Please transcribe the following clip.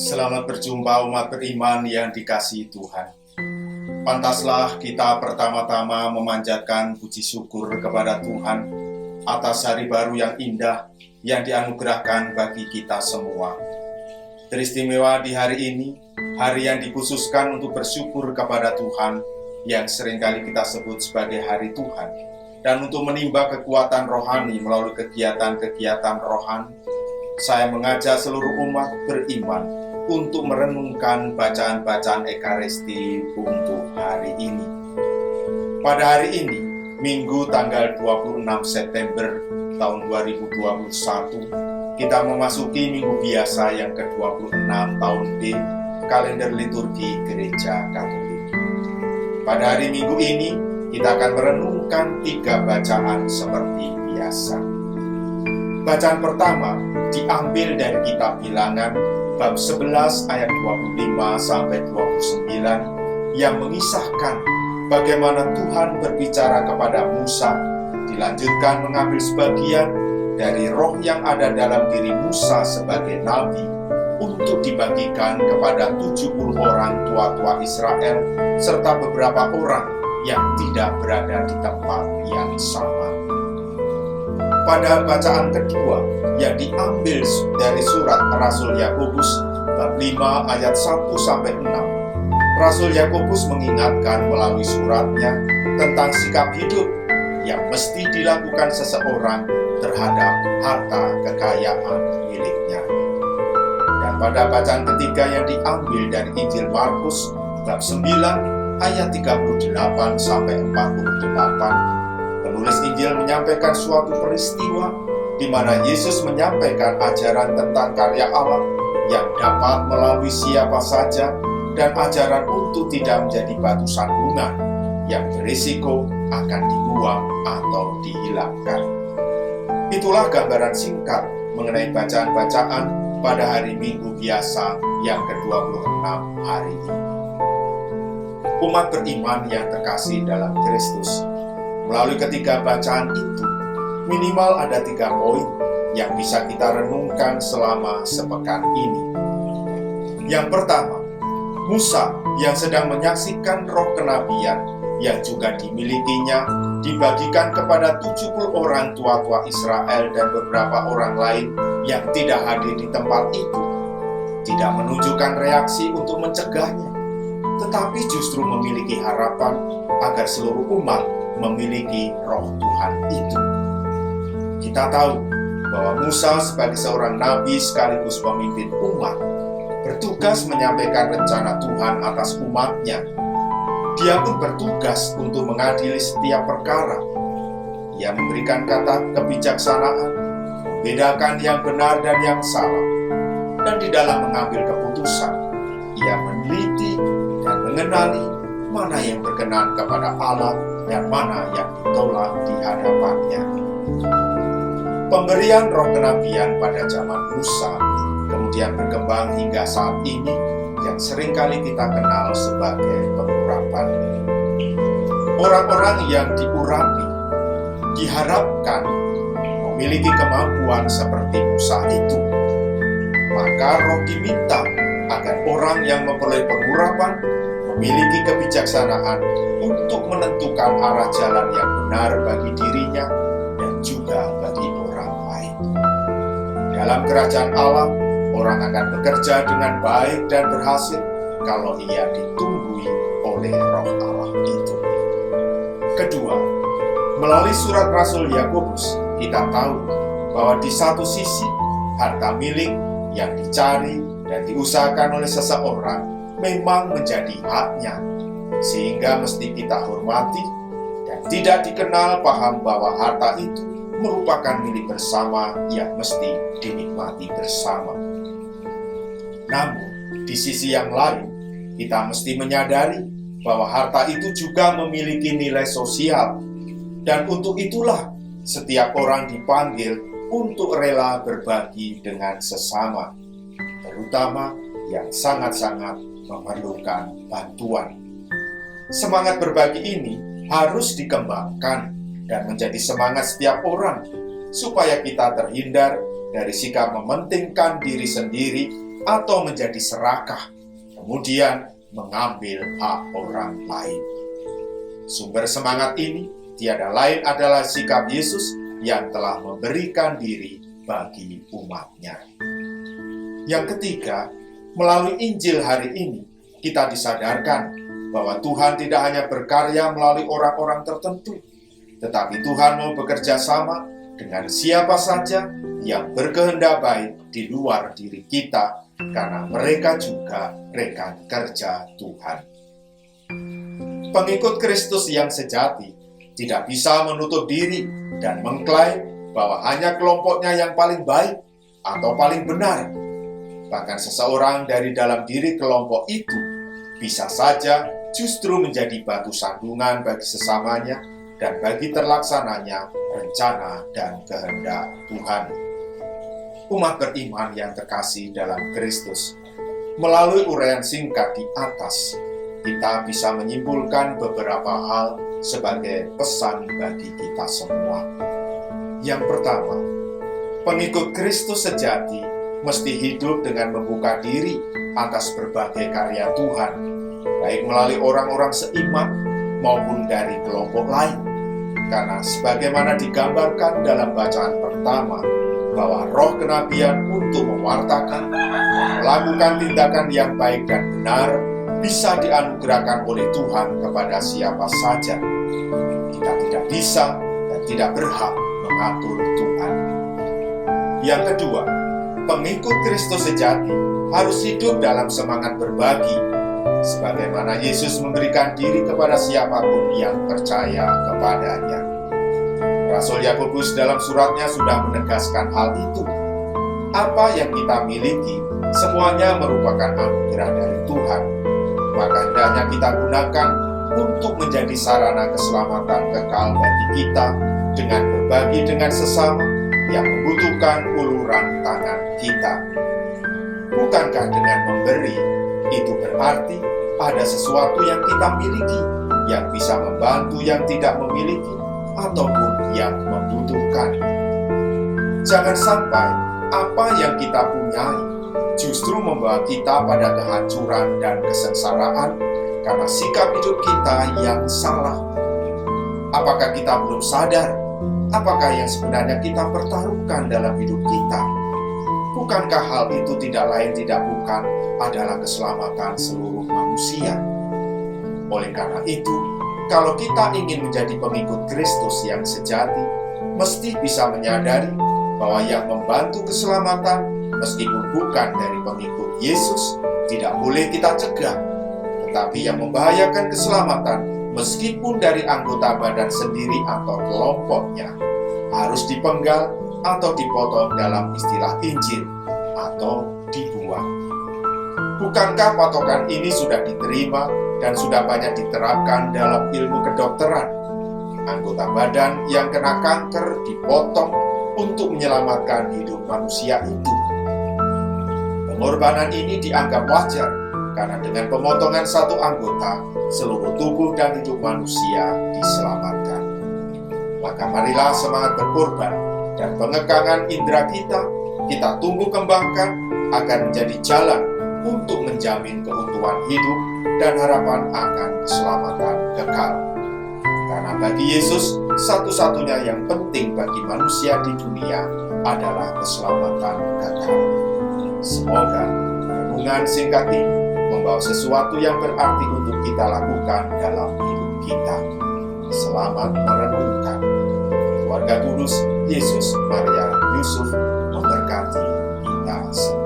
Selamat berjumpa umat beriman yang dikasihi Tuhan. Pantaslah kita pertama-tama memanjatkan puji syukur kepada Tuhan atas hari baru yang indah yang dianugerahkan bagi kita semua. Teristimewa di hari ini, hari yang dikhususkan untuk bersyukur kepada Tuhan yang seringkali kita sebut sebagai hari Tuhan, dan untuk menimba kekuatan rohani melalui kegiatan-kegiatan rohani. Saya mengajak seluruh umat beriman untuk merenungkan bacaan-bacaan Ekaristi untuk hari ini. Pada hari ini, Minggu tanggal 26 September tahun 2021, kita memasuki Minggu Biasa yang ke-26 tahun B, kalender liturgi Gereja Katolik. Pada hari Minggu ini, kita akan merenungkan 3 bacaan seperti biasa. Bacaan pertama diambil dari kitab Bilangan bab 11 ayat 25 sampai 29 yang mengisahkan bagaimana Tuhan berbicara kepada Musa, dilanjutkan mengambil sebagian dari roh yang ada dalam diri Musa sebagai nabi untuk dibagikan kepada 70 orang tua-tua Israel serta beberapa orang yang tidak berada di tempat yang sama. Pada bacaan kedua yang diambil dari surat Rasul Yakobus bab 5 ayat 1 sampai 6, Rasul Yakobus mengingatkan melalui suratnya tentang sikap hidup yang mesti dilakukan seseorang terhadap harta kekayaan miliknya. Dan pada bacaan ketiga yang diambil dari Injil Markus bab 9 ayat 38 sampai 48, penulis Injil menyampaikan suatu peristiwa di mana Yesus menyampaikan ajaran tentang karya Allah yang dapat melalui siapa saja dan ajaran untuk tidak menjadi batu sandungan yang berisiko akan dibuang atau dihilangkan. Itulah gambaran singkat mengenai bacaan-bacaan pada hari Minggu Biasa yang ke-26 hari ini. Umat beriman yang terkasih dalam Kristus, melalui ketiga bacaan itu, minimal ada 3 poin yang bisa kita renungkan selama sepekan ini. Yang pertama, Musa yang sedang menyaksikan roh kenabian yang juga dimilikinya dibagikan kepada 70 orang tua-tua Israel dan beberapa orang lain yang tidak hadir di tempat itu. Tidak menunjukkan reaksi untuk mencegahnya, tetapi justru memiliki harapan agar seluruh umat memiliki roh Tuhan itu. Kita tahu bahwa Musa sebagai seorang nabi sekaligus pemimpin umat bertugas menyampaikan rencana Tuhan atas umatnya. Dia pun bertugas untuk mengadili setiap perkara. Ia memberikan kata kebijaksanaan, membedakan yang benar dan yang salah, dan di dalam mengambil keputusan, ia meneliti dan mengenali mana yang berkenan kepada Allah dan mana yang ditolak di hadapannya. Pemberian roh kenabian pada zaman Musa kemudian berkembang hingga saat ini yang seringkali kita kenal sebagai pengurapan. Orang-orang yang diurapi diharapkan memiliki kemampuan seperti Musa itu. Maka roh diminta agar orang yang memperoleh pengurapan memiliki kebijaksanaan untuk menentukan arah jalan yang benar bagi dirinya dan juga bagi orang lain. Dalam kerajaan Allah, orang akan bekerja dengan baik dan berhasil kalau ia ditunggui oleh roh Allah itu. Kedua, melalui surat Rasul Yakobus, kita tahu bahwa di satu sisi, harta milik yang dicari dan diusahakan oleh seseorang memang menjadi haknya, sehingga mesti kita hormati dan tidak dikenal paham bahwa harta itu merupakan milik bersama yang mesti dinikmati bersama. Namun, di sisi yang lain, kita mesti menyadari bahwa harta itu juga memiliki nilai sosial, dan untuk itulah setiap orang dipanggil untuk rela berbagi dengan sesama, terutama yang sangat-sangat memerlukan bantuan. Semangat berbagi ini harus dikembangkan dan menjadi semangat setiap orang, supaya kita terhindar dari sikap mementingkan diri sendiri atau menjadi serakah, kemudian mengambil hak orang lain. Sumber semangat ini tiada lain adalah sikap Yesus yang telah memberikan diri bagi umat-Nya. Yang ketiga, melalui Injil hari ini, kita disadarkan bahwa Tuhan tidak hanya berkarya melalui orang-orang tertentu, tetapi Tuhan mau bekerja sama dengan siapa saja yang berkehendak baik di luar diri kita, karena mereka juga rekan kerja Tuhan. Pengikut Kristus yang sejati tidak bisa menutup diri dan mengklaim bahwa hanya kelompoknya yang paling baik atau paling benar. Bahkan seseorang dari dalam diri kelompok itu bisa saja justru menjadi batu sandungan bagi sesamanya dan bagi terlaksananya rencana dan kehendak Tuhan. Umat beriman yang terkasih dalam Kristus, melalui uraian singkat di atas, kita bisa menyimpulkan beberapa hal sebagai pesan bagi kita semua. Yang pertama, pengikut Kristus sejati mesti hidup dengan membuka diri atas berbagai karya Tuhan, baik melalui orang-orang seiman maupun dari kelompok lain. Karena sebagaimana digambarkan dalam bacaan pertama, bahwa roh kenabian untuk mewartakan, melakukan tindakan yang baik dan benar, bisa dianugerahkan oleh Tuhan kepada siapa saja. Kita tidak bisa dan tidak berhak mengatur Tuhan. Yang kedua, pengikut Kristus sejati harus hidup dalam semangat berbagi, sebagaimana Yesus memberikan diri kepada siapapun yang percaya kepadanya. Rasul Yakobus dalam suratnya sudah menegaskan hal itu. Apa yang kita miliki, semuanya merupakan anugerah dari Tuhan. Maka hendaknya kita gunakan untuk menjadi sarana keselamatan kekal bagi kita dengan berbagi dengan sesama yang membutuhkan uluran tangan kita. Bukankah dengan memberi, itu berarti ada sesuatu yang kita miliki yang bisa membantu yang tidak memiliki ataupun yang membutuhkan. Jangan sampai apa yang kita punyai justru membawa kita pada kehancuran dan kesengsaraan karena sikap hidup kita yang salah. Apakah kita belum sadar? Apakah yang sebenarnya kita pertaruhkan dalam hidup kita? Bukankah hal itu tidak lain tidak bukan adalah keselamatan seluruh manusia? Oleh karena itu, kalau kita ingin menjadi pengikut Kristus yang sejati, mesti bisa menyadari bahwa yang membantu keselamatan, meskipun bukan dari pengikut Yesus, tidak boleh kita cegah. Tetapi yang membahayakan keselamatan, meskipun dari anggota badan sendiri atau kelompoknya, harus dipenggal atau dipotong dalam istilah Injil, atau dibuang. Bukankah patokan ini sudah diterima dan sudah banyak diterapkan dalam ilmu kedokteran? Anggota badan yang kena kanker dipotong untuk menyelamatkan hidup manusia itu. Pengorbanan ini dianggap wajar karena dengan pemotongan satu anggota, seluruh tubuh dan hidup manusia diselamatkan. Maka marilah semangat berkorban dan pengekangan indera kita tumbuh kembangkan akan menjadi jalan untuk menjamin keutuhan hidup dan harapan akan keselamatan kekal. Karena bagi Yesus, satu-satunya yang penting bagi manusia di dunia adalah keselamatan kekal. Semoga renungan singkat ini membawa sesuatu yang berarti untuk kita lakukan dalam hidup kita. Selamat merenungkan. Keluarga Kudus, Yesus, Maria, Yusuf memberkati kita semua.